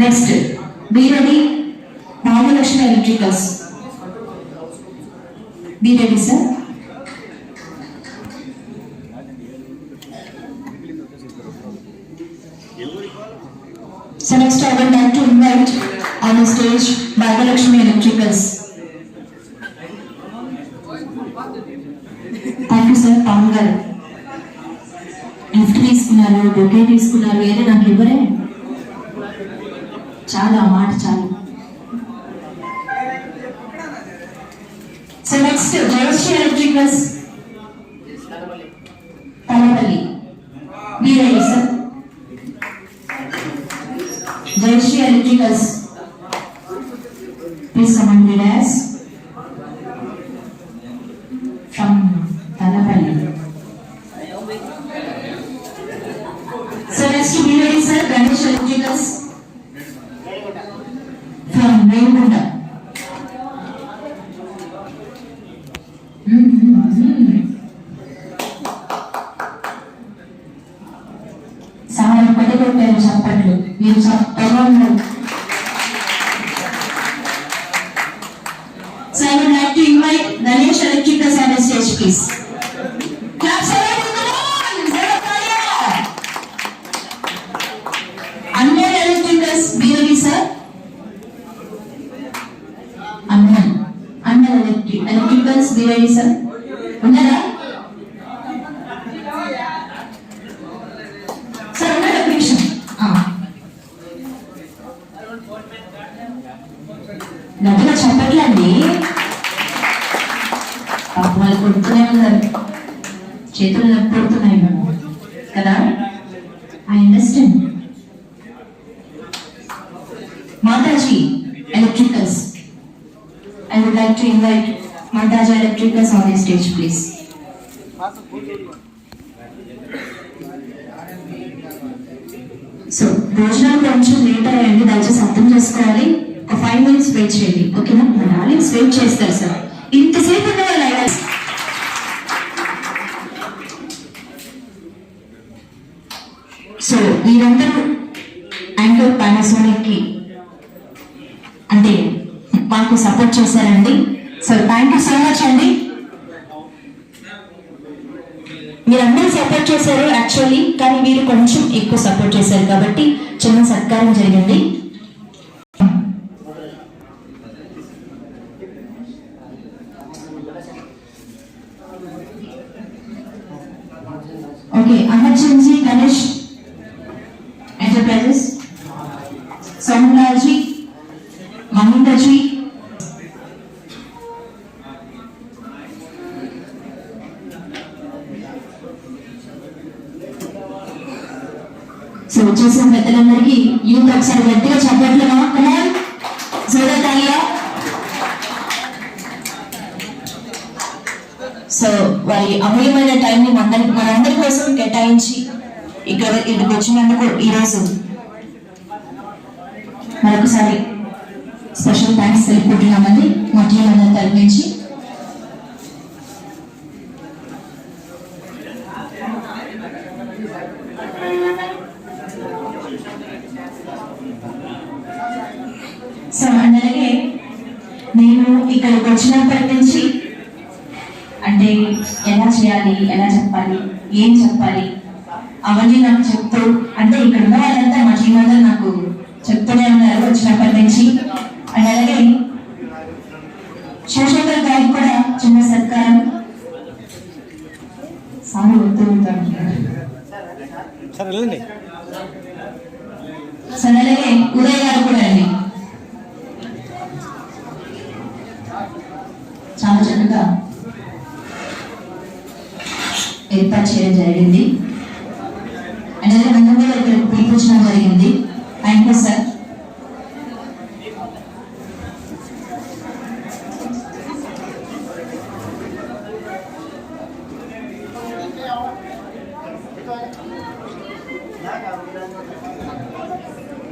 Next be ready Nagalakshmi electricals. B ready sir. So next I would like to invite on the stage Nagalakshmi Electricals. Thank you sir. Pangal. Gift తీసుకున్నారు, bouquet తీసుకున్నారు, ఏదో నాకు ఇవ్వరే. చాలా మాట చాలు. So next Jayashree electricals Talapalli. Be ready sir. Jayashree electricals please come and lead us from Talapalli. So next to be ready sir, Ganesh Electricals from Raymunda. Sir పట్టుకొట్టారు చప్పట్లు, మీరు చప్పగా ఉన్నారు. So I would like to invite Ganesh Electricals on the stage please. Claps for everyone. Anmol Electricals, be ready sir. Anmol Electricals, be ready sir. ఉన్నారా sir? ఉన్నారా నిమిషం. గట్టిగా చెప్పట్లండి, వాళ్ళు కొడుతూనే ఉన్నారు, చేతులు నొప్పి కొడుతున్నాయి మేము కదా. I understand. Mataji electricals, I would like to invite Mataji Electricals on the stage please. So భోజనం కొంచెం లేట్ అయ్యండి, దయచేసి అర్థం చేసుకోవాలి. ఒక 5 minutes వెయిట్ చేయండి, ఓకేనా? మా డార్లింగ్స్ వెయిట్ చేస్తారు సార్. ఇంతసేపు ఉన్న వాళ్ళు అయ్యారు. సో మీరందరూ యాంకర్ పానాసోనిక్ కి అంటే మాకు సపోర్ట్ చేశారండి. So thank you so much అండి. మీరందరూ సపోర్ట్ చేశారు యాక్చువల్లీ, కానీ వీరు కొంచెం ఎక్కువ సపోర్ట్ చేశారు కాబట్టి చిన్న సత్కారం జరిగింది. ఓకే, అమర్చంద్జీ గణేష్ ఎంటర్ప్రైజెస్, సోమలాల్జీ, మహిందర్జీ, సో వచ్చేసిన పెద్దలందరికీ యూత్ ఒకసారి గట్టిగా చెప్పట్లేమా? కమాన్ జోరతాలియా. సో వారి అమూల్యమైన టైంని మనందరి కోసం కేటాయించి ఇక్కడికి వచ్చినందుకు ఈరోజు మరొకసారి స్పెషల్ థ్యాంక్స్ తెలుపుకుంటున్నామండి మా టీం అందరి తరపు నుంచి. సో అలాగే నేను ఇక్కడికి వచ్చినప్పటి నుంచి అంటే ఎలా చేయాలి, ఎలా చెప్పాలి, ఏం చెప్పాలి అవన్నీ నాకు చెప్తూ, అంటే ఇక్కడ ఉన్న వాళ్ళంతా మా టీం అందరూ నాకు చెప్తూనే ఉన్నారు వచ్చినప్పటి నుంచి. అండ్ అలాగే శివశంకర్ గారికి కూడా చిన్న సత్కారం. సార్ వద్దు సార్. అలాగే ఉదయ్ గారు కూడా అండి చాలా చక్కగా ఏర్పాటు చేయడం జరిగింది. అండ్ అలాగే అందరూ ఇక్కడ పిలిపించడం జరిగింది. Thank you sir.